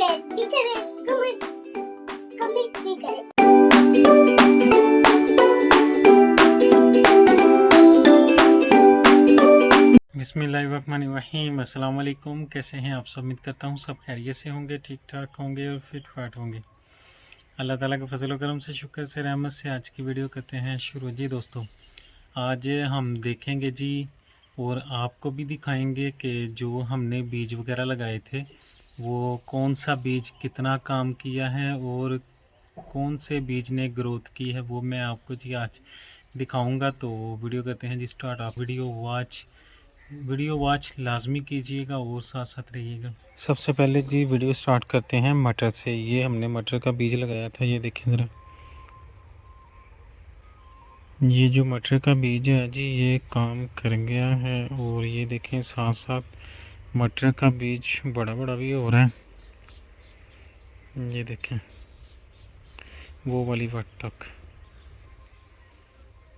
Share भी करें, comment भी करें। बिस्मिल्लाहिर्रहमानिर्रहीम। अस्सलाम वालेकुम। कैसे हैं आप सब? उम्मीद करता हूँ सब खैरियत से होंगे, ठीक ठाक होंगे और फिट फाट होंगे। अल्लाह ताला के फजल व करम से, शुक्र से, रहमत से आज की वीडियो करते हैं शुरू। जी दोस्तों, आज हम देखेंगे जी और आपको भी दिखाएंगे कि जो हमने बीज वगैरह लगाए थे वो कौन सा बीज कितना काम किया है और कौन से बीज ने ग्रोथ की है, वो मैं आपको जी आज दिखाऊंगा। तो वीडियो करते हैं जी स्टार्ट। आप वीडियो वॉच लाजमी कीजिएगा और साथ साथ रहिएगा। सबसे पहले जी वीडियो स्टार्ट करते हैं मटर से। ये हमने मटर का बीज लगाया था, ये देखें ज़रा। ये जो मटर का बीज है जी ये काम कर गया है और ये देखें साथ साथ मटर का बीज बड़ा बड़ा भी हो रहा है। ये देखें वो वाली वट तक।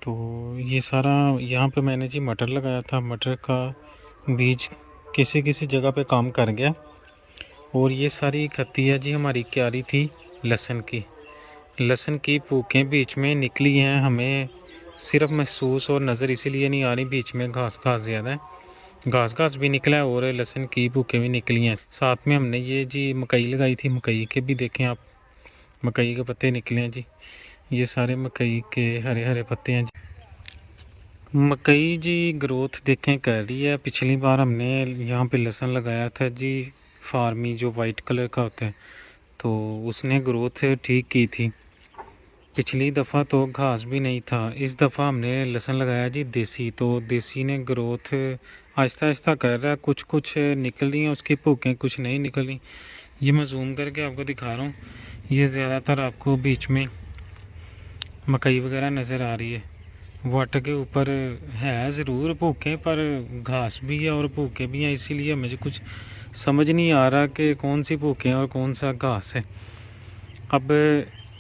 तो ये सारा यहाँ पे मैंने जी मटर लगाया था, मटर का बीज किसी किसी जगह पे काम कर गया। और ये सारी खत्तियाँ जी हमारी क्यारी थी लहसुन की पूकें बीच में निकली हैं। हमें सिर्फ महसूस और नज़र इसीलिए नहीं आ रही, बीच में घास ज़्यादा है, घास भी निकला है और लहसुन की पूकें भी निकली हैं। साथ में हमने ये जी मकई लगाई थी, मकई के भी देखें आप, मकई के पत्ते निकले हैं जी। ये सारे मकई के हरे हरे पत्ते हैं जी। मकई जी ग्रोथ देखें कर रही है। पिछली बार हमने यहाँ पे लहसुन लगाया था जी, फार्मी जो वाइट कलर का होता है, तो उसने ग्रोथ ठीक की थी। पिछली दफ़ा तो घास भी नहीं था। इस दफ़ा हमने लहसुन लगाया जी देसी, तो देसी ने ग्रोथ आहिस्ता आहिस्ता कर रहा है। कुछ कुछ निकल रही हैं उसकी भूखें, कुछ नहीं निकल रही। ये मैं जूम करके आपको दिखा रहा हूँ। ये ज़्यादातर आपको बीच में मकई वगैरह नज़र आ रही है। वट के ऊपर है ज़रूर भूखें, पर घास भी है और भूखें भी हैं, इसीलिए मुझे कुछ समझ नहीं आ रहा कि कौन सी भूखें और कौन सा घास है। अब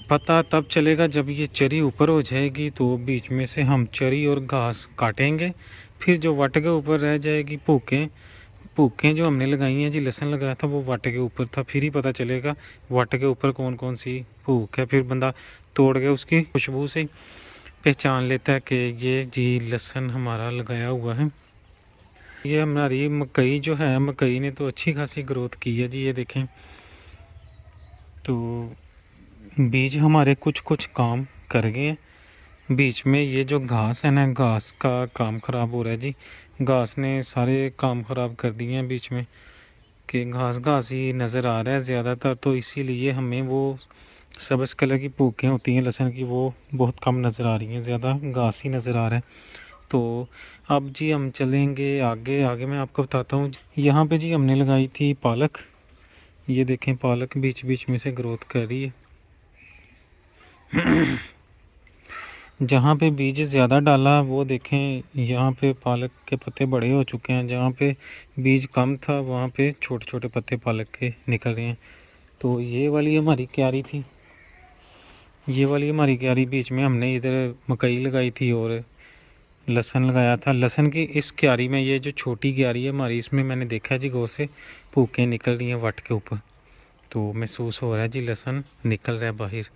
पता तब चलेगा जब ये चरी ऊपर हो जाएगी, तो बीच में से हम चरी और घास काटेंगे। फिर जो वट के ऊपर रह जाएगी भूखें जो हमने लगाई हैं जी, लहसुन लगाया था वो वट के ऊपर था, फिर ही पता चलेगा वट के ऊपर कौन कौन सी भूख है। फिर बंदा तोड़ के उसकी खुशबू से पहचान लेता है कि ये जी लहसुन हमारा लगाया हुआ है। ये हमारी मकई जो है, मकई ने तो अच्छी खासी ग्रोथ की है जी। ये देखें, तो बीज हमारे कुछ कुछ काम कर गए हैं। बीच में ये जो घास है ना, घास का काम ख़राब हो रहा है जी। घास ने सारे काम ख़राब कर दिए हैं बीच में, कि घास ही नज़र आ रहा है ज़्यादातर, तो इसीलिए हमें वो सब्ज़ कलर की भूखें होती हैं लहसुन की, वो बहुत कम नज़र आ रही हैं, ज़्यादा घास ही नज़र आ रहा है। तो अब जी हम चलेंगे आगे। आगे मैं आपको बताता हूँ। यहाँ पे जी हमने लगाई थी पालक। ये देखें पालक बीच बीच में से ग्रोथ कर रही है। जहाँ पे बीज ज़्यादा डाला वो देखें, यहाँ पे पालक के पत्ते बड़े हो चुके हैं। जहाँ पे बीज कम था वहाँ पे छोटे छोटे पत्ते पालक के निकल रहे हैं। तो ये वाली हमारी क्यारी थी, ये वाली हमारी क्यारी बीच में हमने इधर मकई लगाई थी और लहसुन लगाया था। लहसुन की इस क्यारी में, ये जो छोटी क्यारी है हमारी, इसमें मैंने देखा है जी गौर से भूखें निकल रही हैं वट के ऊपर, तो महसूस हो रहा है जी लहसुन निकल रहा है बाहर।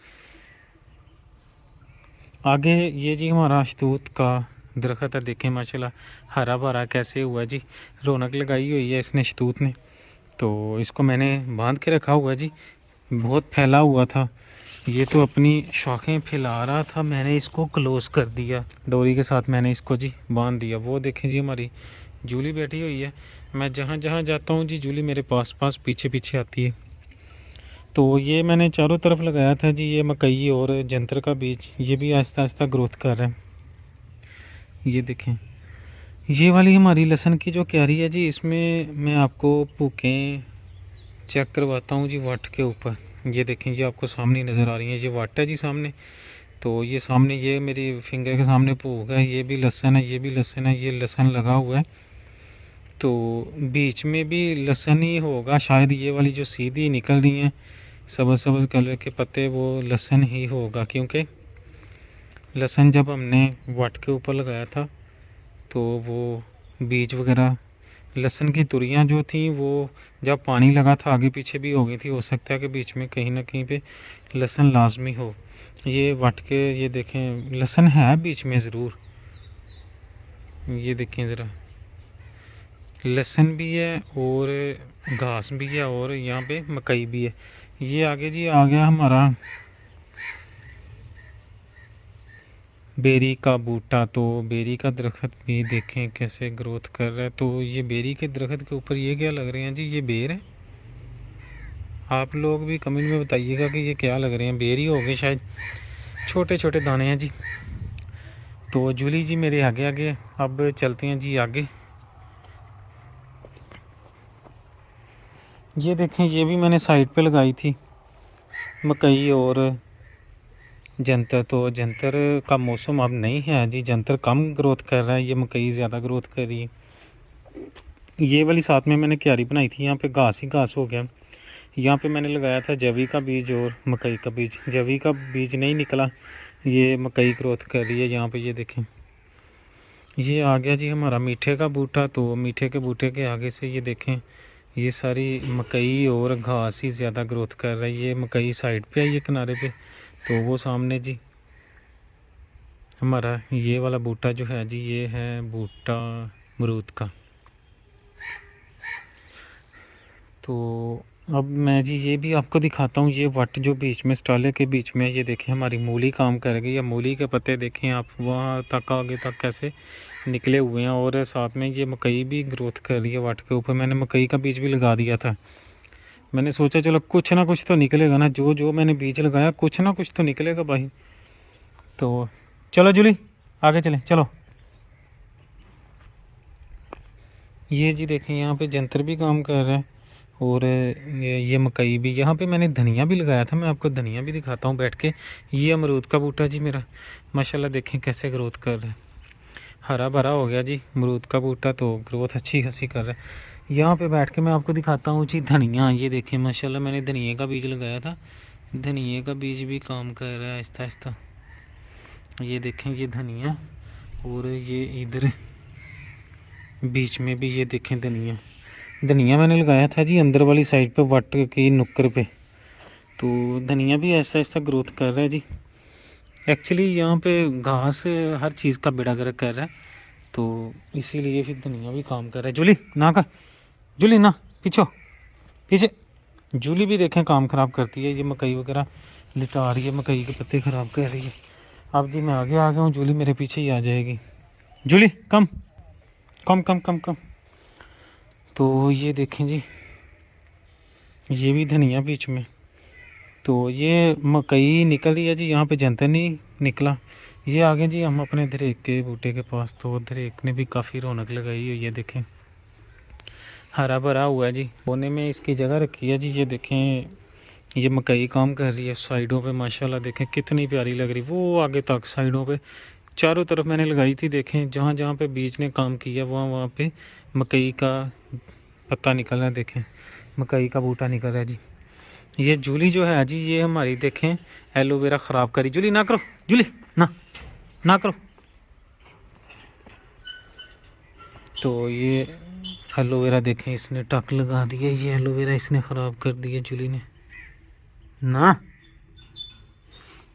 आगे ये जी हमारा अशतूत का दरख्त है, देखें माशाल्लाह हरा भरा कैसे हुआ जी, रौनक लगाई हुई है इसने अशतूत ने। तो इसको मैंने बांध के रखा हुआ जी, बहुत फैला हुआ था, ये तो अपनी शाखें फैला रहा था। मैंने इसको क्लोज़ कर दिया डोरी के साथ, मैंने इसको जी बांध दिया। वो देखें जी हमारी जूली बैठी हुई है। मैं जहाँ जहाँ जाता हूँ जी जूली मेरे पास पीछे पीछे आती है। तो ये मैंने चारों तरफ लगाया था जी, ये मकई और जंतर का बीज, ये भी आहिस्ता आहिस्ता ग्रोथ कर रहा है। ये देखें ये वाली हमारी लहसुन की जो क्यारी है जी, इसमें मैं आपको भूखें चेक करवाता हूँ जी वट के ऊपर। ये देखें, ये आपको सामने नज़र आ रही है, ये वट है जी सामने। तो ये सामने, ये मेरी फिंगर के सामने भूख है, ये भी लहसुन है, ये भी लहसुन है, ये लहसुन लगा हुआ है। तो बीच में भी लहसुन ही होगा शायद, ये वाली जो सीधी निकल रही हैं सब्ज़ कलर के पत्ते, वो लहसुन ही होगा, क्योंकि लहसुन जब हमने वट के ऊपर लगाया था तो वो बीज वगैरह लहसुन की तुरियां जो थी वो जब पानी लगा था आगे पीछे भी हो गई थी, हो सकता है कि बीच में कहीं ना कहीं पे लहसुन लाजमी हो। ये वट के ये देखें लहसुन है बीच में ज़रूर, ये देखें ज़रा लहसुन भी है और घास भी है और यहाँ पे मकई भी है। ये आगे जी आ गया हमारा बेरी का बूटा। तो बेरी का दरख्त भी देखें कैसे ग्रोथ कर रहा है। तो ये बेरी के दरख्त के ऊपर ये क्या लग रहे हैं जी, ये बेर है। आप लोग भी कमेंट में बताइएगा कि ये क्या लग रहे हैं, बेर ही हो गए शायद, छोटे छोटे दाने हैं जी। तो जूली जी मेरे आगे आगे, अब चलते हैं जी आगे। ये देखें ये भी मैंने साइड पे लगाई थी मकई और जंतर। तो जंतर का मौसम अब नहीं है जी, जंतर कम ग्रोथ कर रहा है, ये मकई ज़्यादा ग्रोथ कर रही है। ये वाली साथ में मैंने क्यारी बनाई थी, यहाँ पे घास ही घास हो गया। यहाँ पे मैंने लगाया था जवी का बीज और मकई का बीज। जवी का बीज नहीं निकला, ये मकई ग्रोथ कर रही है। यहाँ पे ये देखें ये आ गया जी हमारा मीठे का बूटा। तो मीठे के बूटे के आगे से ये देखें ये सारी मकई और घास ही ज़्यादा ग्रोथ कर रही है। ये मकई साइड पे है ये किनारे पे, तो वो सामने जी हमारा ये वाला बूटा जो है जी, ये है बूटा अमरूद का। तो अब मैं जी ये भी आपको दिखाता हूँ, ये वट जो बीच में स्टाले के बीच में ये देखें हमारी मूली काम कर गई। या मूली के पत्ते देखें आप वहाँ तक आगे तक कैसे निकले हुए हैं, और साथ में ये मकई भी ग्रोथ कर रही है। वट के ऊपर मैंने मकई का बीज भी लगा दिया था। मैंने सोचा चलो कुछ ना कुछ तो निकलेगा ना, जो जो मैंने बीज लगाया कुछ ना कुछ तो निकलेगा भाई। तो चलो जूली आगे चलें चलो। ये जी देखें यहाँ पे जंतर भी काम कर रहा है और ये मकई भी। यहाँ पे मैंने धनिया भी लगाया था, मैं आपको धनिया भी दिखाता हूँ बैठ के। ये अमरूद का बूटा जी मेरा माशाल्लाह देखें कैसे ग्रोथ कर रहा है, हरा भरा हो गया जी अमरूद का बूटा। तो ग्रोथ अच्छी खासी कर रहा है। यहाँ पे बैठ के मैं आपको दिखाता हूँ जी धनिया। ये देखें माशाल्लाह मैंने धनिया का बीज लगाया था, धनिया का बीज भी काम कर रहा है आहिस्ता आहिस्ता। ये देखें ये धनिया, और ये इधर बीच में भी ये देखें धनिया। धनिया मैंने लगाया था जी अंदर वाली साइड पे वट की नुक्कर पे। तो धनिया भी ऐसा ऐसा ग्रोथ कर रहा है जी। एक्चुअली यहाँ पे घास हर चीज़ का बेड़ा गर्क कर रहा है, तो इसीलिए फिर धनिया भी काम कर रहा है। जूली ना का जूली ना पीछे पीछे। जूली भी देखें काम ख़राब करती है, ये मकई वगैरह लिटा रही है, मकई के पत्ते ख़राब कर रही है। अब जी मैं आगे आ गया हूँ, जूली मेरे पीछे ही आ जाएगी। जूली कम कम कम कम कम। तो ये देखें जी ये भी धनिया बीच में। तो ये मकई निकल रही है जी, यहाँ पे जंतर नहीं निकला। ये आगे जी हम अपने धरेक के बूटे के पास। तो धरेक ने भी काफ़ी रौनक लगाई है, ये देखें हरा भरा हुआ है जी। कोने में इसकी जगह रखी है जी। ये देखें ये मकई काम कर रही है साइडों पे, माशाल्लाह देखें कितनी प्यारी लग रही। वो आगे तक साइडों पे चारों तरफ मैंने लगाई थी। देखें जहाँ जहाँ पे बीज ने काम किया वहाँ वहाँ पे मकई का पत्ता निकल रहा है। देखें मकई का बूटा निकल रहा है जी। ये जूली जो है जी ये हमारी देखें एलोवेरा ख़राब करी। जूली ना करो, जूली ना ना करो। तो ये एलोवेरा देखें इसने टक लगा दिया, ये एलोवेरा इसने ख़राब कर दिया जूली ने। ना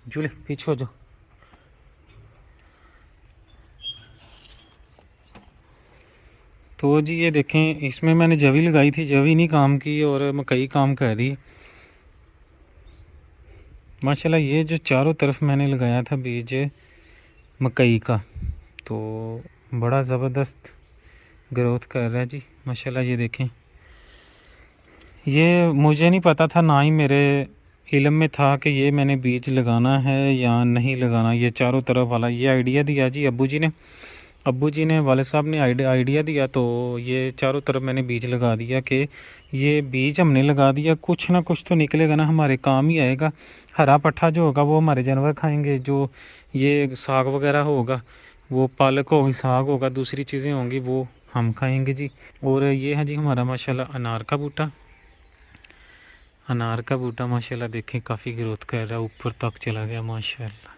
जूली पीछे हो जाओ। तो जी ये देखें इसमें मैंने जवी लगाई थी, जवी नहीं काम की और मकई काम कर रही है माशाल्लाह। ये जो चारों तरफ मैंने लगाया था बीज मकई का, तो बड़ा ज़बरदस्त ग्रोथ कर रहा है जी माशाल्लाह। ये देखें ये मुझे नहीं पता था, ना ही मेरे इल्म में था कि ये मैंने बीज लगाना है या नहीं लगाना। ये चारों तरफ वाला ये आइडिया दिया जी अब्बू जी ने वाले साहब ने आइडिया दिया। तो ये चारों तरफ मैंने बीज लगा दिया कि ये बीज हमने लगा दिया, कुछ ना कुछ तो निकलेगा ना, हमारे काम ही आएगा। हरा पट्ठा जो होगा वो हमारे जानवर खाएंगे, जो ये साग वगैरह होगा वो पालक होगी, साग होगा, दूसरी चीज़ें होंगी वो हम खाएंगे जी। और ये है जी हमारा माशाल्लाह अनार का बूटा। अनार का बूटा माशाल्लाह देखें काफ़ी ग्रोथ कर रहा है, ऊपर तक चला गया माशाल्लाह।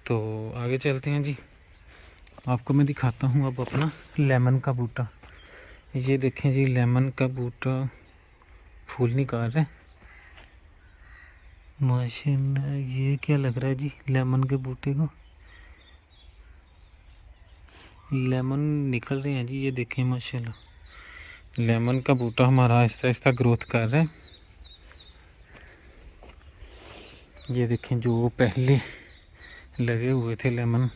तो आगे चलते हैं जी। आपको मैं दिखाता हूँ अब अपना लेमन का बूटा। ये देखें जी, लेमन का बूटा फूल निकाल रहा है माशाल्लाह। ये क्या लग रहा है जी, लेमन के बूटे को लेमन निकल रहे हैं जी। ये देखें माशाल्लाह, लेमन का बूटा हमारा आहिस्ता आहिस्ता ग्रोथ कर रहा है। ये देखें, जो पहले लगे हुए थे लेमन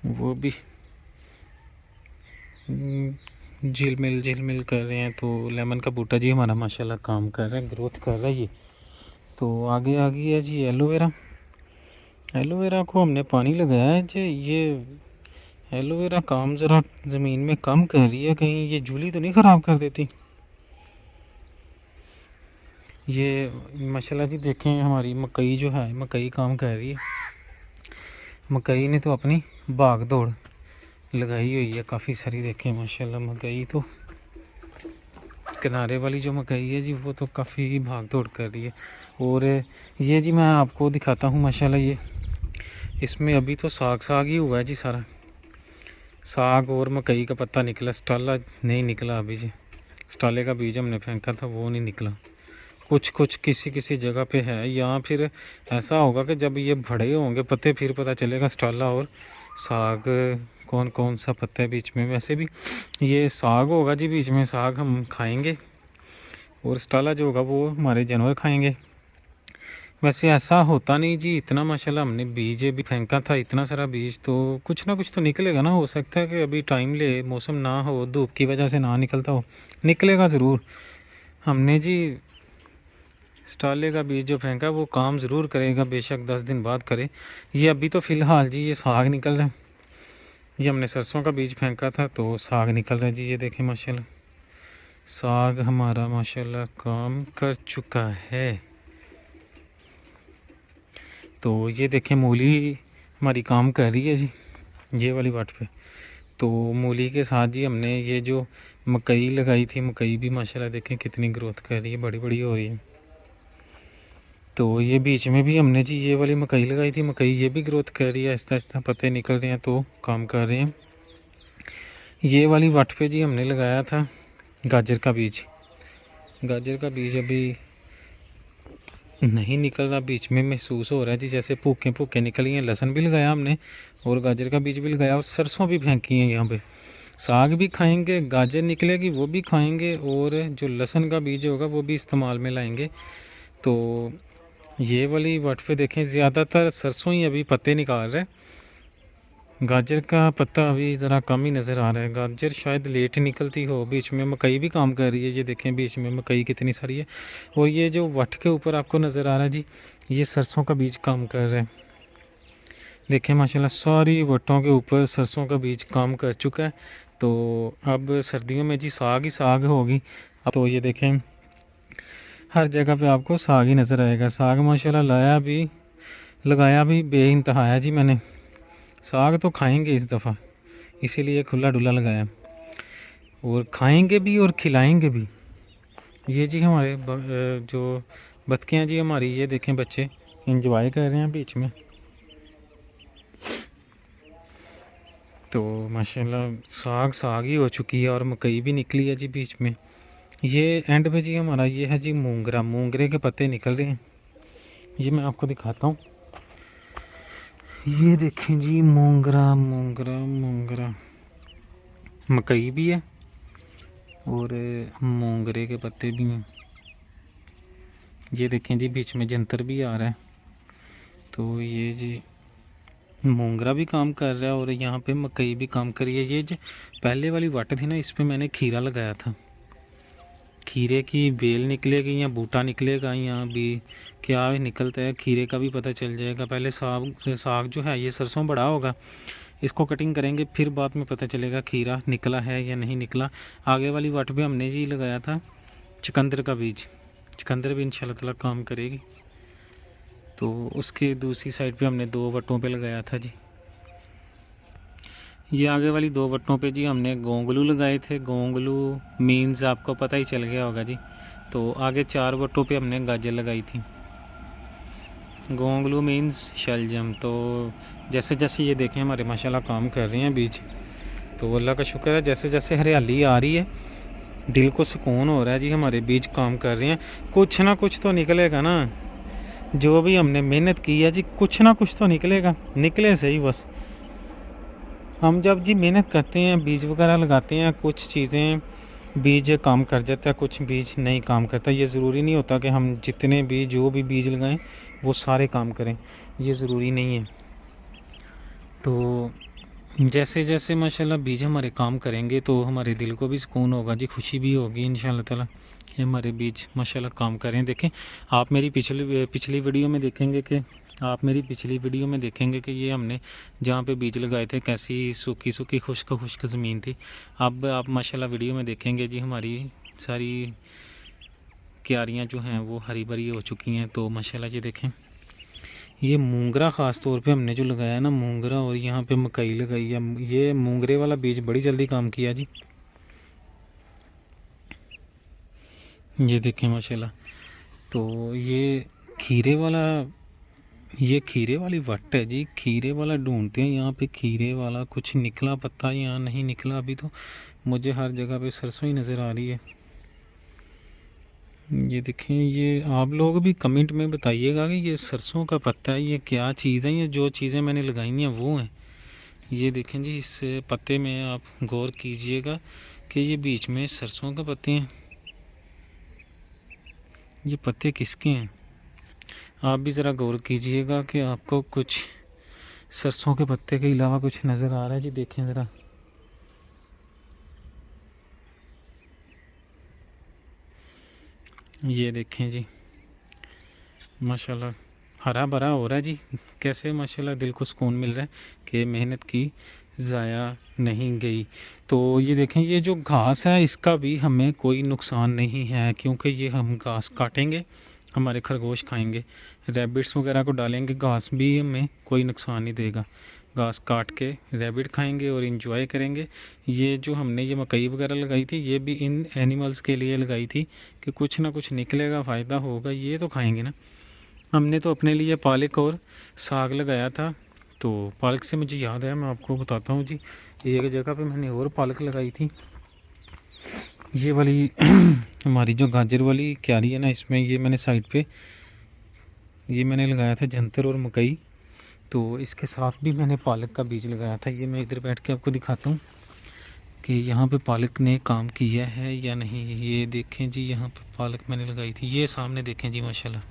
वो भी झिलमिल कर रहे हैं। तो लेमन का बूटा जी हमारा माशाल्लाह काम कर रहा है, ग्रोथ कर रहा है ये। तो आगे है जी एलोवेरा। एलोवेरा को हमने पानी लगाया है जी। ये एलोवेरा काम ज़रा ज़मीन में कम कर रही है, कहीं ये जूली तो नहीं ख़राब कर देती। ये माशाल्लाह जी देखें, हमारी मकई जो है, मकई काम कर रही है। मकई ने तो अपनी भाग दौड़ लगाई हुई है काफ़ी सारी। देखें माशाल्लाह, मकई तो किनारे वाली जो मकई है जी वो तो काफ़ी भाग दौड़ कर रही है। और ये जी मैं आपको दिखाता हूँ माशाल्लाह, ये इसमें अभी तो साग ही हुआ है जी सारा। साग और मकई का पत्ता निकला, स्टाला नहीं निकला अभी जी। स्टाले का बीज हमने फेंका था, वो नहीं निकला। कुछ किसी जगह पे है। या फिर ऐसा होगा कि जब ये बड़े होंगे पत्ते फिर पता चलेगा स्टाला और साग कौन सा पत्ता है बीच में। वैसे भी ये साग होगा जी बीच में, साग हम खाएंगे और स्टाला जो होगा वो हमारे जानवर खाएंगे। वैसे ऐसा होता नहीं जी, इतना माशाल्लाह हमने बीज भी फेंका था, इतना सारा बीज, तो कुछ ना कुछ तो निकलेगा ना। हो सकता है कि अभी टाइम ले, मौसम ना हो, धूप की वजह से ना निकलता हो, निकलेगा ज़रूर। हमने जी स्टाले का बीज जो फेंका वो काम ज़रूर करेगा, बेशक 10 दिन बाद करे। ये अभी तो फ़िलहाल जी ये साग निकल रहा है। ये हमने सरसों का बीज फेंका था तो साग निकल रहा है जी। ये देखें माशाल्लाह, साग हमारा माशाल्लाह काम कर चुका है। तो ये देखें, मूली हमारी काम कर रही है जी, ये वाली वाट पे। तो मूली के साथ जी हमने ये जो मकई लगाई थी, मकई भी माशाल्लाह देखें कितनी ग्रोथ कर रही है, बड़ी हो रही है। तो ये बीच में भी हमने जी ये वाली मकई लगाई थी, मकई ये भी ग्रोथ कर रही है, आहिस्ता आहिस्ता पत्ते निकल रहे हैं तो काम कर रहे हैं। ये वाली वाट पे जी हमने लगाया था गाजर का बीज। गाजर का बीज अभी नहीं निकल रहा, बीच में महसूस हो रहा है जी जैसे भूखे निकली हैं। लहसुन भी लगाया हमने और गाजर का बीज भी लगाया और सरसों भी फेंकी है यहाँ पे। साग भी खाएंगे, गाजर निकलेगी वो भी खाएंगे और जो लहसुन का बीज होगा वो भी इस्तेमाल में लाएंगे। तो ये वाली वाट पे देखें ज़्यादातर सरसों ही अभी पत्ते निकाल रहे हैं। गाजर का पत्ता अभी ज़रा कम ही नज़र आ रहा है, गाजर शायद लेट निकलती हो। बीच में मकई भी काम कर रही है, ये देखें बीच में मकई कितनी सारी है। और ये जो वट के ऊपर आपको नज़र आ रहा है जी, ये सरसों का बीज काम कर रहा है। देखें माशाल्लाह, सारी वटों के ऊपर सरसों का बीज काम कर चुका है। तो अब सर्दियों में जी साग ही साग होगी। अब तो ये देखें हर जगह पे आपको साग ही नज़र आएगा। साग माशाल्लाह लगाया भी बेइंतहा है जी। मैंने साग तो खाएंगे इस दफ़ा, इसीलिए खुला डुला लगाया, और खाएंगे भी और खिलाएंगे भी। ये जी हमारे जो बतखें हैं जी हमारी, ये देखें बच्चे इंजॉय कर रहे हैं बीच में। तो माशाल्लाह साग ही हो चुकी है और मकई भी निकली है जी बीच में। ये एंड पे जी हमारा ये है जी मूंगरे के पत्ते निकल रहे हैं। ये मैं आपको दिखाता हूँ, ये देखें जी मूंगरा मकई भी है और मूंगरे के पत्ते भी हैं। ये देखें जी बीच में जंतर भी आ रहा है। तो ये जी मूंगरा भी काम कर रहा है और यहाँ पे मकई भी काम कर रही है। ये जो पहले वाली वाट थी ना, इस पर मैंने खीरा लगाया था। खीरे की बेल निकलेगी या बूटा निकलेगा या भी क्या निकलता है, खीरे का भी पता चल जाएगा। पहले साग जो है, ये सरसों बड़ा होगा, इसको कटिंग करेंगे फिर बाद में पता चलेगा खीरा निकला है या नहीं निकला। आगे वाली वाट पे हमने जी लगाया था चुकंदर का बीज, चुकंदर भी इंशाल्लाह ताला काम करेगी। तो उसके दूसरी साइड पे हमने 2 वटों पे लगाया था जी। ये आगे वाली 2 वटों पे जी हमने गोंगलू लगाए थे। गोंगलू मीन्स आपको पता ही चल गया होगा जी। तो आगे 4 वटों पे हमने गाजर लगाई थी। गोंगलू मीन्स शलजम। तो जैसे जैसे ये देखें हमारे माशाल्लाह काम कर रहे हैं बीज, तो अल्लाह का शुक्र है जैसे जैसे हरियाली आ रही है दिल को सुकून हो रहा है जी। हमारे बीज काम कर रहे हैं, कुछ ना कुछ तो निकलेगा ना। जो भी हमने मेहनत की है जी कुछ ना कुछ तो निकलेगा, निकले सही बस। हम जब जी मेहनत करते हैं बीज वगैरह लगाते हैं, कुछ चीज़ें बीज काम कर जाता है, कुछ बीज नहीं काम करता। ये ज़रूरी नहीं होता कि हम जितने भी जो भी बीज लगाएं वो सारे काम करें, ये ज़रूरी नहीं है। तो जैसे जैसे माशाल्लाह बीज हमारे काम करेंगे तो हमारे दिल को भी सुकून होगा जी, खुशी भी होगी इंशाल्लाह ताला कि हमारे बीज माशाल्लाह काम करें। देखें आप मेरी पिछली वीडियो में देखेंगे कि ये हमने जहाँ पे बीज लगाए थे कैसी सूखी सूखी खुश्क खुश्क ज़मीन थी। अब आप माशाल्लाह वीडियो में देखेंगे जी हमारी सारी क्यारियाँ जो हैं वो हरी भरी हो चुकी हैं। तो माशाल्लाह जी देखें ये मूंगरा ख़ास तौर पे हमने जो लगाया है ना, मूंगरा, और यहाँ पे मकई लगाई है। ये मूंगरे वाला बीज बड़ी जल्दी काम किया जी। ये देखें माशाल्लाह। तो ये खीरे वाली वट है जी, खीरे वाला ढूंढते हैं यहाँ पे। खीरे वाला कुछ निकला पत्ता यहाँ नहीं निकला अभी, तो मुझे हर जगह पे सरसों ही नज़र आ रही है। ये देखें, ये आप लोग भी कमेंट में बताइएगा कि ये सरसों का पत्ता है, ये क्या चीज़ है। ये जो चीज़ें मैंने लगाई हैं वो हैं। ये देखें जी, इस पत्ते में आप गौर कीजिएगा कि ये बीच में सरसों के पत्ते हैं। ये पत्ते किसके हैं आप भी ज़रा गौर कीजिएगा कि आपको कुछ सरसों के पत्ते के अलावा कुछ नज़र आ रहा है जी। देखें ज़रा, ये देखें जी माशाल्लाह हरा भरा हो रहा है जी। कैसे माशाल्लाह दिल को सुकून मिल रहा है कि मेहनत की ज़ाया नहीं गई। तो ये देखें, ये जो घास है इसका भी हमें कोई नुकसान नहीं है, क्योंकि ये हम घास काटेंगे हमारे खरगोश खाएंगे, रैबिट्स वगैरह को डालेंगे, घास भी हमें कोई नुकसान नहीं देगा। घास काट के रैबिट खाएंगे और इंजॉय करेंगे। ये जो हमने ये मकई वगैरह लगाई थी ये भी इन एनिमल्स के लिए लगाई थी कि कुछ ना कुछ निकलेगा, फ़ायदा होगा, ये तो खाएंगे ना। हमने तो अपने लिए पालक और साग लगाया था। तो पालक से मुझे याद है, मैं आपको बताता हूँ जी, एक जगह पे मैंने और पालक लगाई थी। ये वाली हमारी जो गाजर वाली क्यारी है ना, इसमें ये मैंने साइड पे ये मैंने लगाया था जंतर और मकई। तो इसके साथ भी मैंने पालक का बीज लगाया था। ये मैं इधर बैठ के आपको दिखाता हूँ कि यहाँ पे पालक ने काम किया है या नहीं। ये देखें जी, यहाँ पे पालक मैंने लगाई थी। ये सामने देखें जी माशाल्लाह,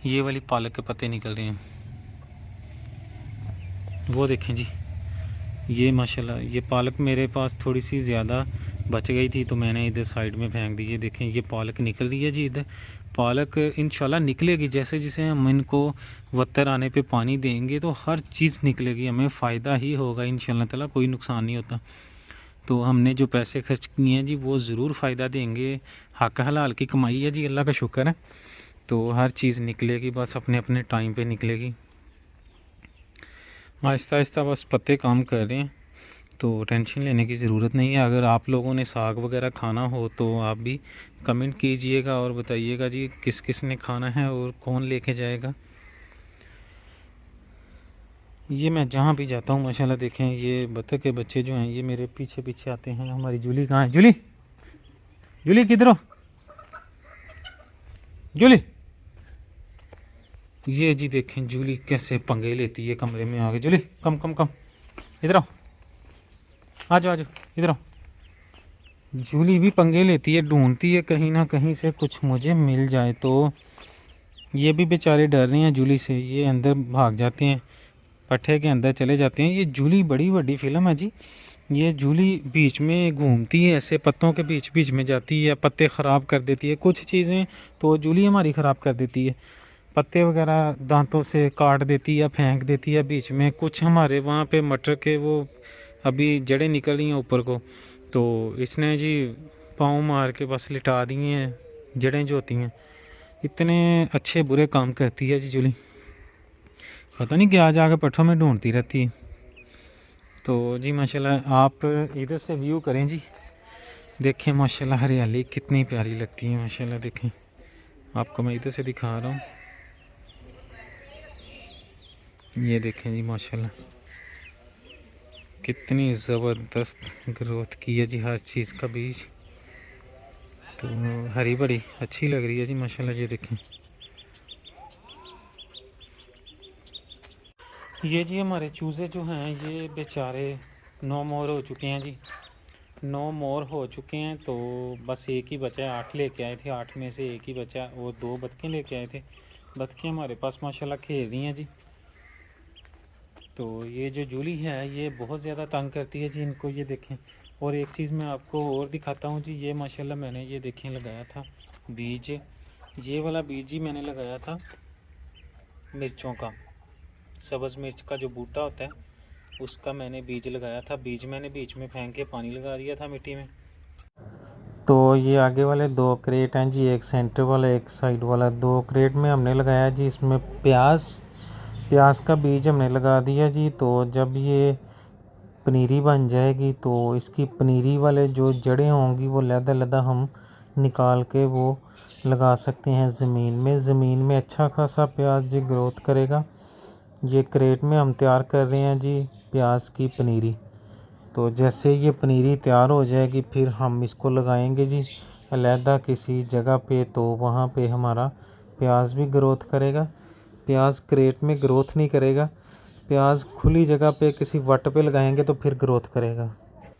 ये वाली पालक के पत्ते निकल रहे हैं। वो देखें जी, ये माशाल्लाह ये पालक मेरे पास थोड़ी सी ज़्यादा बच गई थी तो मैंने इधर साइड में फेंक दी। ये देखें, ये पालक निकल रही है जी। इधर पालक इंशाल्लाह निकलेगी, जैसे जैसे हम इनको वत्तर आने पे पानी देंगे तो हर चीज़ निकलेगी, हमें फ़ायदा ही होगा इंशाल्लाह ताला, कोई नुकसान नहीं होता। तो हमने जो पैसे खर्च किए हैं जी वो ज़रूर फ़ायदा देंगे। हक हलाल की कमाई है जी, अल्लाह का शुक्र है। तो हर चीज़ निकलेगी, बस अपने अपने टाइम पे निकलेगी। आहिस्ता आहिस्ता बस पत्ते काम कर रहे हैं, तो टेंशन लेने की ज़रूरत नहीं है। अगर आप लोगों ने साग वगैरह खाना हो तो आप भी कमेंट कीजिएगा और बताइएगा जी किस किस ने खाना है और कौन लेके जाएगा। ये मैं जहाँ भी जाता हूँ माशाल्लाह देखें, ये बत्तख के बच्चे जो हैं ये मेरे पीछे पीछे आते हैं। हमारी जूली कहाँ है? जूली, जूली किधर हो? जूली, ये जी देखें जूली कैसे पंगे लेती है कमरे में आके। जूली कम कम कम, इधर आओ, आ जाओ इधर आओ। जूली भी पंगे लेती है, ढूंढती है कहीं ना कहीं से कुछ मुझे मिल जाए। तो ये भी बेचारे डर रहे हैं जूली से, ये अंदर भाग जाते हैं, पट्ठे के अंदर चले जाते हैं। ये जूली बड़ी बड़ी फिल्म है जी। ये जूली बीच में घूमती है, ऐसे पत्तों के बीच बीच में जाती है, पत्ते ख़राब कर देती है कुछ चीज़ें, तो जूली हमारी ख़राब कर देती है। पत्ते वगैरह दांतों से काट देती है, फेंक देती है बीच में। कुछ हमारे वहाँ पे मटर के वो अभी जड़ें निकल रही हैं ऊपर को, तो इसने जी पाँव मार के बस लिटा दिए हैं जड़ें जो होती हैं। इतने अच्छे बुरे काम करती है जी जूली, पता नहीं क्या जाके पट्ठों में ढूंढती रहती है। तो जी माशाल्लाह आप इधर से व्यू करें जी, देखें माशाल्लाह हरियाली कितनी प्यारी लगती है माशाल्लाह। देखें आपको मैं इधर से दिखा रहा हूँ, ये देखें जी माशाल्लाह कितनी ज़बरदस्त ग्रोथ की है जी हर चीज़ का बीज। तो हरी बड़ी अच्छी लग रही है जी माशाल्लाह। ये देखें ये जी हमारे चूज़े जो हैं ये बेचारे नो मोर हो चुके हैं जी। 9 मोर हो चुके हैं। तो बस एक ही बचा है। 8 लेके आए थे, 8 में से एक ही बचा वो 2 बतखें लेके आए थे। बतखें हमारे पास माशाल्लाह खेल रही हैं जी। तो ये जो जूली है ये बहुत ज़्यादा तंग करती है जी इनको। ये देखें। और एक चीज़ मैं आपको और दिखाता हूँ जी। ये माशाल्लाह मैंने ये देखें लगाया था बीज। ये वाला बीज ही मैंने लगाया था मिर्चों का। सब्ज़ मिर्च का जो बूटा होता है उसका मैंने बीज लगाया था। बीज मैंने बीच में फेंक के पानी लगा दिया था मिट्टी में। तो ये आगे वाले 2 क्रेट हैं जी, एक सेंटर वाला एक साइड वाला। 2 क्रेट में हमने लगाया जी इसमें प्याज का बीज हमने लगा दिया जी। तो जब ये पनीरी बन जाएगी तो इसकी पनीरी वाले जो जड़ें होंगी वो लहदा हम निकाल के वो लगा सकते हैं ज़मीन में। ज़मीन में अच्छा खासा प्याज जी ग्रोथ करेगा। ये क्रेट में हम तैयार कर रहे हैं जी प्याज की पनीरी। तो जैसे ये पनीरी तैयार हो जाएगी फिर हम इसको लगाएंगे जी अलहदा किसी जगह पे। तो वहाँ पे हमारा प्याज भी ग्रोथ करेगा। प्याज क्रेट में ग्रोथ नहीं करेगा, प्याज खुली जगह पे किसी वट पे लगाएंगे तो फिर ग्रोथ करेगा।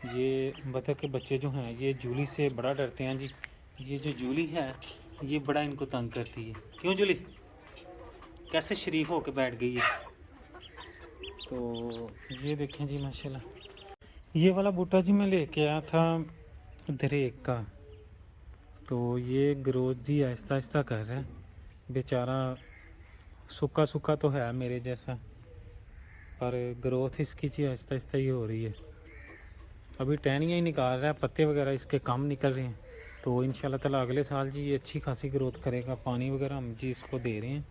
ये बतख के बच्चे जो हैं ये जूली से बड़ा डरते हैं जी। ये जो जूली है ये बड़ा इनको तंग करती है। क्यों जूली कैसे शरीफ होकर बैठ गई है। तो ये देखें जी माशाल्लाह ये वाला बूटा जी मैं लेके आया था दरेक का। तो ये ग्रोथ जी आहिस्ता आहिस्ता कर रहा है। बेचारा सूखा सूखा तो है मेरे जैसा, पर ग्रोथ इसकी जी आहिस्ता आहिस्ता ही हो रही है। अभी टहनियाँ ही निकाल रहा है, पत्ते वगैरह इसके कम निकल रहे हैं। तो इंशाल्लाह ताला अगले साल जी ये अच्छी खासी ग्रोथ करेगा। पानी वगैरह हम जी इसको दे रहे हैं।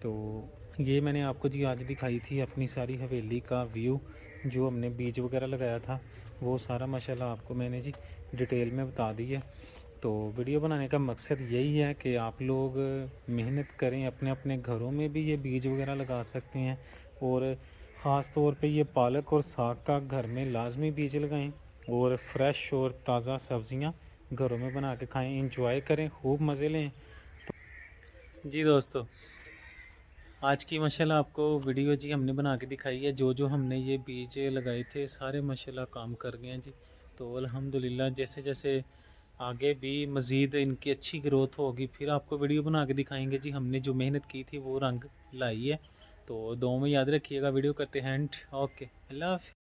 तो ये मैंने आपको जी आज दिखाई थी अपनी सारी हवेली का व्यू। जो हमने बीज वगैरह लगाया था वो सारा माशाल्लाह आपको मैंने जी डिटेल में बता दी है। तो वीडियो बनाने का मकसद यही है कि आप लोग मेहनत करें, अपने अपने घरों में भी ये बीज वगैरह लगा सकते हैं। और ख़ास तौर पे ये पालक और साग का घर में लाजमी बीज लगाएं और फ्रेश और ताज़ा सब्ज़ियां घरों में बना के खाएं। इंजॉय करें, खूब मज़े लें। तो जी दोस्तों आज की माशाल्लाह आपको वीडियो जी हमने बना के दिखाई है। जो हमने ये बीज लगाए थे सारे माशाल्लाह काम कर गए हैं जी। तो अल्हम्दुलिल्लाह जैसे जैसे आगे भी मज़ीद इनकी अच्छी ग्रोथ होगी फिर आपको वीडियो बना के दिखाएंगे जी। हमने जो मेहनत की थी वो रंग लाई है। तो दो में याद रखिएगा। वीडियो करते हैं एंड ओके अल्लाह हाफ़िज़।